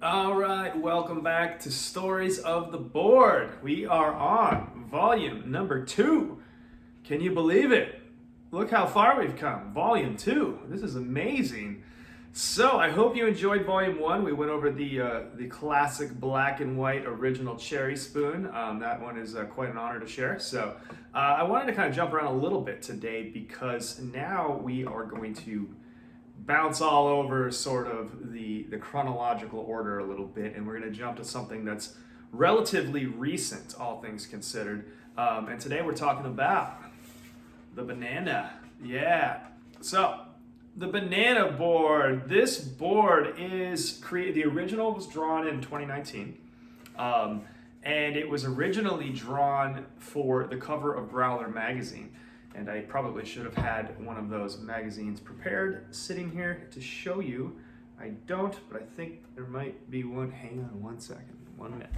All right, welcome back to Stories of the Board. We are on volume number 2. Can you believe it? Look how far we've come. Volume 2. This is amazing. So I hope you enjoyed volume 1. We went over the classic black and white original cherry spoon. That one is quite an honor to share. So I wanted to kind of jump around a little bit today because now we are going to bounce all over sort of the chronological order a little bit, and we're going to jump to something that's relatively recent, all things considered. And today we're talking about the banana. Yeah. So the banana board. This board is created. The original was drawn in 2019. And it was originally drawn for the cover of Growler magazine. And I probably should have had one of those magazines prepared sitting here to show you. I don't, but I think there might be one. Hang on one second, 1 minute.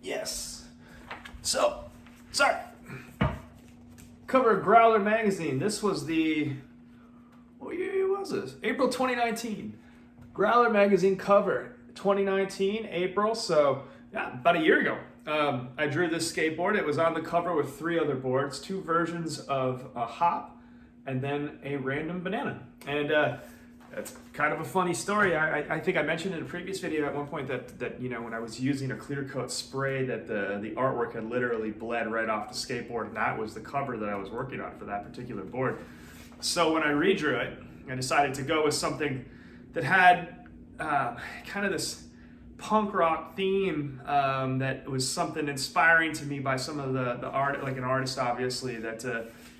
Yes. So, sorry. Cover of Growler magazine. This was what year was this? April 2019. Growler magazine cover, 2019, April, so yeah, about a year ago. I drew this skateboard. It was on the cover with 3 other boards, 2 versions of a hop, and then a random banana. And that's kind of a funny story. I think I mentioned in a previous video at one point that when I was using a clear coat spray that the artwork had literally bled right off the skateboard, and that was the cover that I was working on for that particular board. So when I redrew it, I decided to go with something that had kind of this punk rock theme that was something inspiring to me by some of the art, like an artist obviously that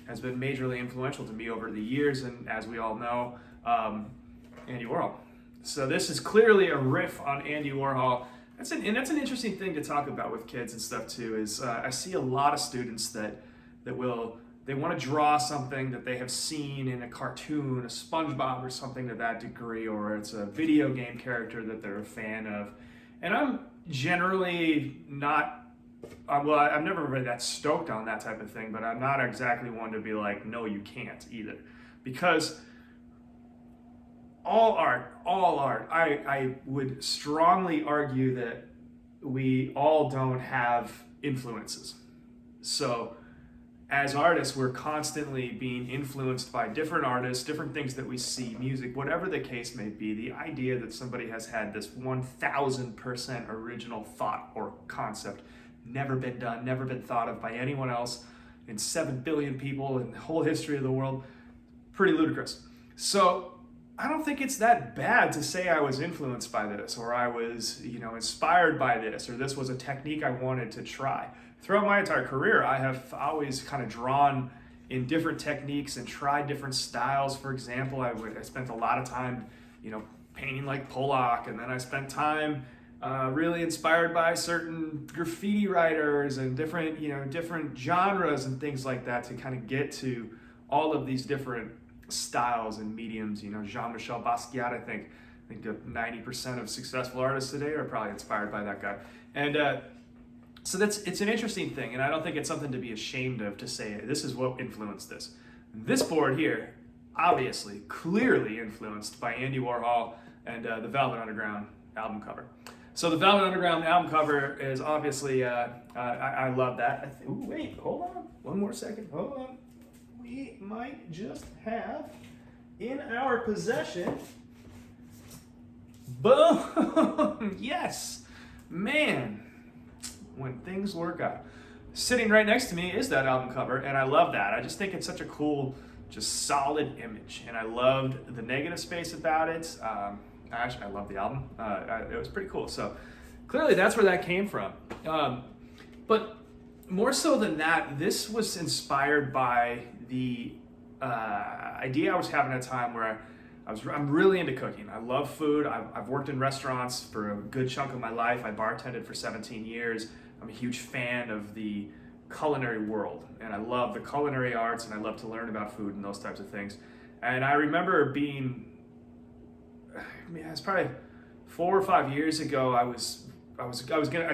has been majorly influential to me over the years, and as we all know, Andy Warhol. So this is clearly a riff on Andy Warhol. That's an interesting thing to talk about with kids and stuff too, is I see a lot of students that they want to draw something that they have seen in a cartoon, a SpongeBob or something to that degree, or it's a video game character that they're a fan of. And I'm generally not, I've never been that stoked on that type of thing, but I'm not exactly one to be like, no, you can't either. Because all art, I would strongly argue that we all don't have influences. So as artists, we're constantly being influenced by different artists, different things that we see, music, whatever the case may be. The idea that somebody has had this 1000% original thought or concept, never been done, never been thought of by anyone else in 7 billion people in the whole history of the world, pretty ludicrous. So I don't think it's that bad to say I was influenced by this, or I was, inspired by this, or this was a technique I wanted to try. Throughout my entire career, I have always kind of drawn in different techniques and tried different styles. For example, I spent a lot of time, painting like Pollock, and then I spent time really inspired by certain graffiti writers and different genres and things like that to kind of get to all of these different styles and mediums. Jean-Michel Basquiat, I think 90% of successful artists today are probably inspired by that guy. And so it's an interesting thing, and I don't think it's something to be ashamed of to say this is what influenced this. This board here, obviously, clearly influenced by Andy Warhol and the Velvet Underground album cover. So the Velvet Underground album cover is obviously, I love that. Wait, hold on, one more second, hold on. We might just have in our possession, boom, yes, man. When things work out. Sitting right next to me is that album cover, and I love that. I just think it's such a cool, just solid image, and I loved the negative space about it. Actually, I love the album. It was pretty cool. So clearly that's where that came from. But more so than that, this was inspired by the idea I was having at a time where I'm really into cooking. I love food. I've worked in restaurants for a good chunk of my life. I bartended for 17 years. I'm a huge fan of the culinary world, and I love the culinary arts, and I love to learn about food and those types of things. And I remember it's probably 4 or 5 years ago. I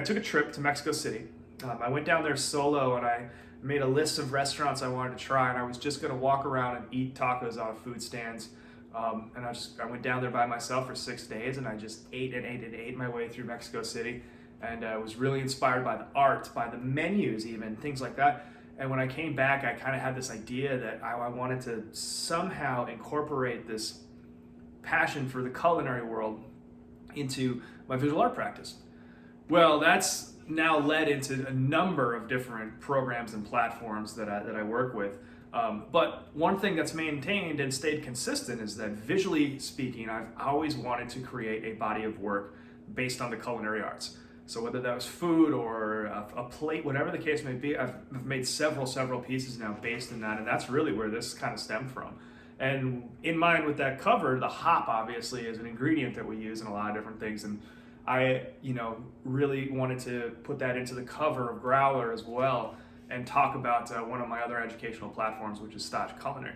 took a trip to Mexico City I went down there solo and I made a list of restaurants I wanted to try, and I was just going to walk around and eat tacos out of food stands. And I went down there by myself for 6 days, and I just ate and ate and ate my way through Mexico City, and I was really inspired by the art, by the menus, even things like that. And when I came back, I kind of had this idea that I wanted to somehow incorporate this passion for the culinary world into my visual art practice. Well, that's now led into a number of different programs and platforms that I work with. But one thing that's maintained and stayed consistent is that, visually speaking, I've always wanted to create a body of work based on the culinary arts. So whether that was food or a plate, whatever the case may be, I've made several pieces now based on that, and that's really where this kind of stemmed from. And in mind with that cover, the hop obviously is an ingredient that we use in a lot of different things, and I, really wanted to put that into the cover of Growler as well, and talk about one of my other educational platforms, which is Stage Culinary.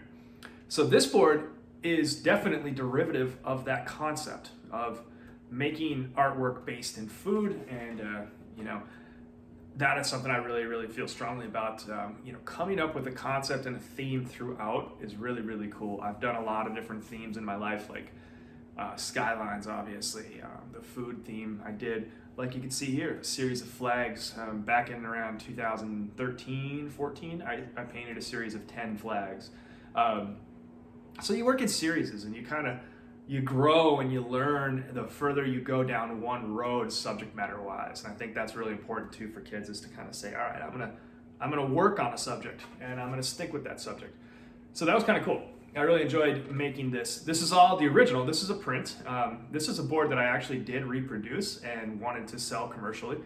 So this board is definitely derivative of that concept of making artwork based in food, and that is something I really feel strongly about. Coming up with a concept and a theme throughout is really cool. I've done a lot of different themes in my life, like skylines, obviously. The food theme I did, like you can see here, a series of flags. Back in around 2013, 14, I painted a series of 10 flags. So you work in series, and you grow and you learn the further you go down one road, subject matter wise. And I think that's really important too for kids, is to kind of say, all right, I'm gonna work on a subject, and I'm gonna stick with that subject. So that was kind of cool. I really enjoyed making this. This is all the original. This is a print. This is a board that I actually did reproduce and wanted to sell commercially.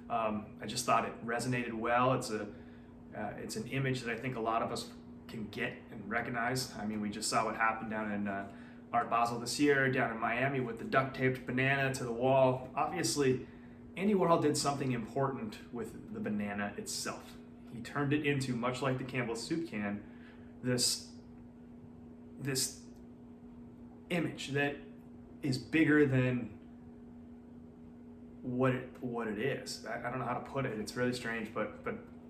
I just thought it resonated well. It's an image that I think a lot of us can get and recognize. I mean, we just saw what happened down in Art Basel this year, down in Miami, with the duct taped banana to the wall. Obviously, Andy Warhol did something important with the banana itself. He turned it into, much like the Campbell's soup can, this image that is bigger than what it is. I don't know how to put it. It's really strange, but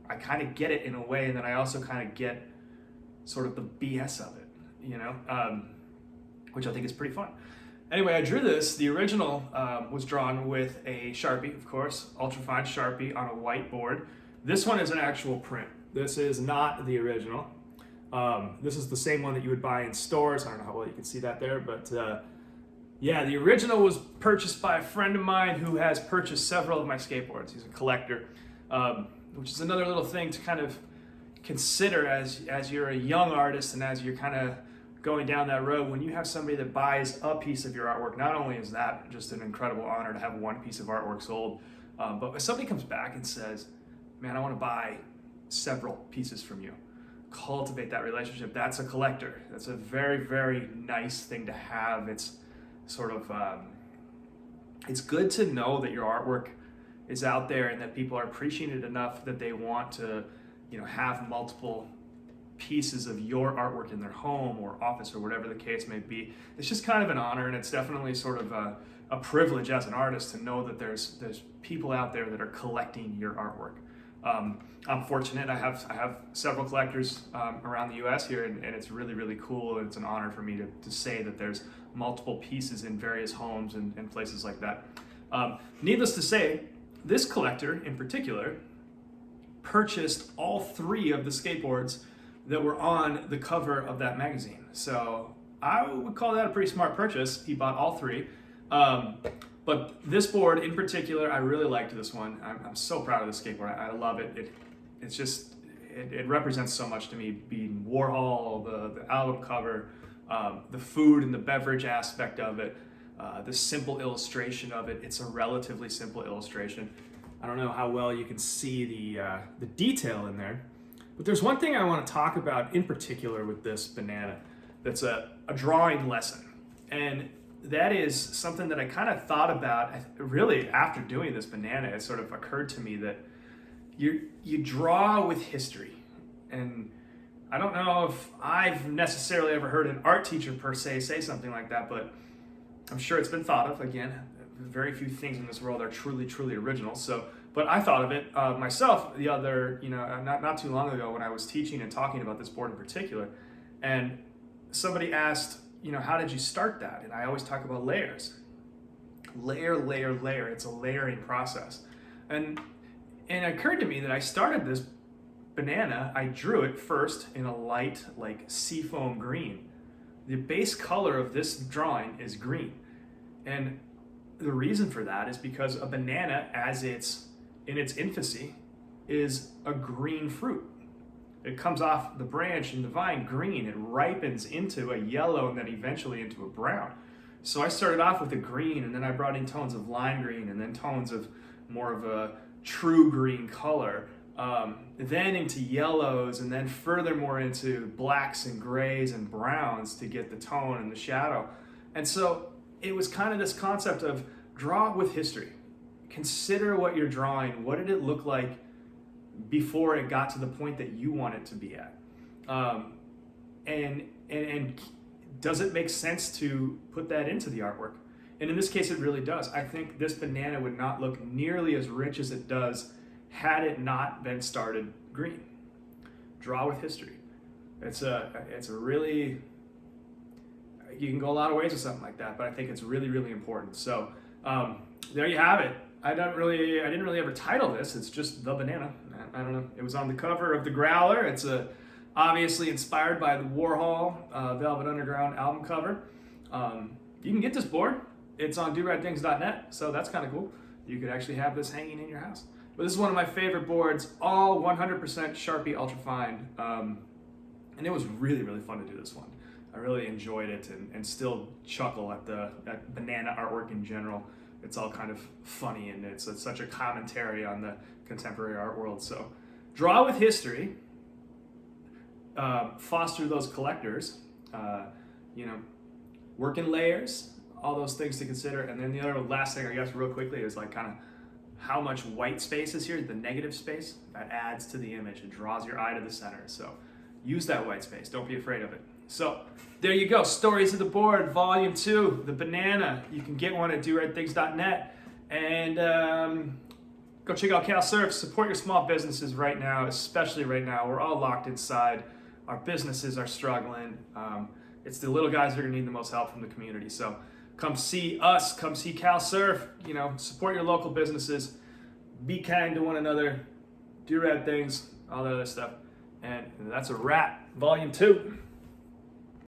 I kind of get it in a way, and then I also kind of get sort of the BS of it, which I think is pretty fun. Anyway, I drew this. The original was drawn with a Sharpie, of course, ultrafine Sharpie on a whiteboard. This one is an actual print. This is not the original. This is the same one that you would buy in stores. I don't know how well you can see that there, but yeah, the original was purchased by a friend of mine who has purchased several of my skateboards. He's a collector, which is another little thing to kind of consider as you're a young artist, and as you're kind of going down that road. When you have somebody that buys a piece of your artwork, not only is that just an incredible honor to have one piece of artwork sold, but if somebody comes back and says, man, I want to buy several pieces from you, cultivate that relationship. That's a collector. That's a very nice thing to have. It's sort of it's good to know that your artwork is out there, and that people are appreciating it enough that they want to have multiple pieces of your artwork in their home or office or whatever the case may be. It's just kind of an honor, and it's definitely sort of a privilege as an artist to know that there's people out there that are collecting your artwork. I'm fortunate. I have several collectors around the U.S. here, and it's really cool. And it's an honor for me to say that there's multiple pieces in various homes and places like that. Needless to say, this collector in particular purchased all 3 of the skateboards that were on the cover of that magazine. So I would call that a pretty smart purchase. He bought all 3. But this board in particular, I really liked this one. I'm so proud of this skateboard. I love it. It represents so much to me, being Warhol, the album cover, the food and the beverage aspect of it, the simple illustration of it. It's a relatively simple illustration. I don't know how well you can see the detail in there, but there's one thing I want to talk about in particular with this banana that's a drawing lesson. And that is something that I kind of thought about really after doing this banana. It sort of occurred to me that you draw with history. And I don't know if I've necessarily ever heard an art teacher per se say something like that, but I'm sure it's been thought of. Again, very few things in this world are truly original. So But I thought of it myself the other, not too long ago when I was teaching and talking about this board in particular. And somebody asked, how did you start that? And I always talk about layers. Layer, layer, layer. It's a layering process. And it occurred to me that I started this banana, I drew it first in a light, like seafoam green. The base color of this drawing is green. And the reason for that is because a banana, as it's in its infancy, is a green fruit. It comes off the branch and the vine green. It ripens into a yellow and then eventually into a brown. So I started off with a green, and then I brought in tones of lime green and then tones of more of a true green color. Then into yellows, and then furthermore into blacks and grays and browns to get the tone and the shadow. And so it was kind of this concept of draw with history. Consider what you're drawing. What did it look like before it got to the point that you want it to be at? And does it make sense to put that into the artwork? And in this case, it really does. I think this banana would not look nearly as rich as it does had it not been started green. Draw with history. It's a really, you can go a lot of ways with something like that, but I think it's really, really important. So there you have it. I didn't really ever title this. It's just The Banana. I don't know. It was on the cover of the Growler. It's obviously inspired by the Warhol Velvet Underground album cover. You can get this board. It's on DoRadThings.net, so that's kind of cool. You could actually have this hanging in your house. But this is one of my favorite boards, all 100% Sharpie Ultrafine, and it was really, really fun to do this one. I really enjoyed it and still chuckle at at banana artwork in general. It's all kind of funny, and it's such a commentary on the contemporary art world. So draw with history, foster those collectors, work in layers, all those things to consider. And then the other last thing, I guess, real quickly is like kind of how much white space is here, the negative space, that adds to the image. It draws your eye to the center. So use that white space. Don't be afraid of it. So there you go. Stories of the Board, Volume 2, The Banana. You can get one at DoRadThings.net. And go check out CalSurf. Support your small businesses right now, especially right now. We're all locked inside. Our businesses are struggling. It's the little guys that are going to need the most help from the community. So come see us. Come see CalSurf. Support your local businesses. Be kind to one another. Do rad things. All that other stuff. And that's a wrap. Volume 2.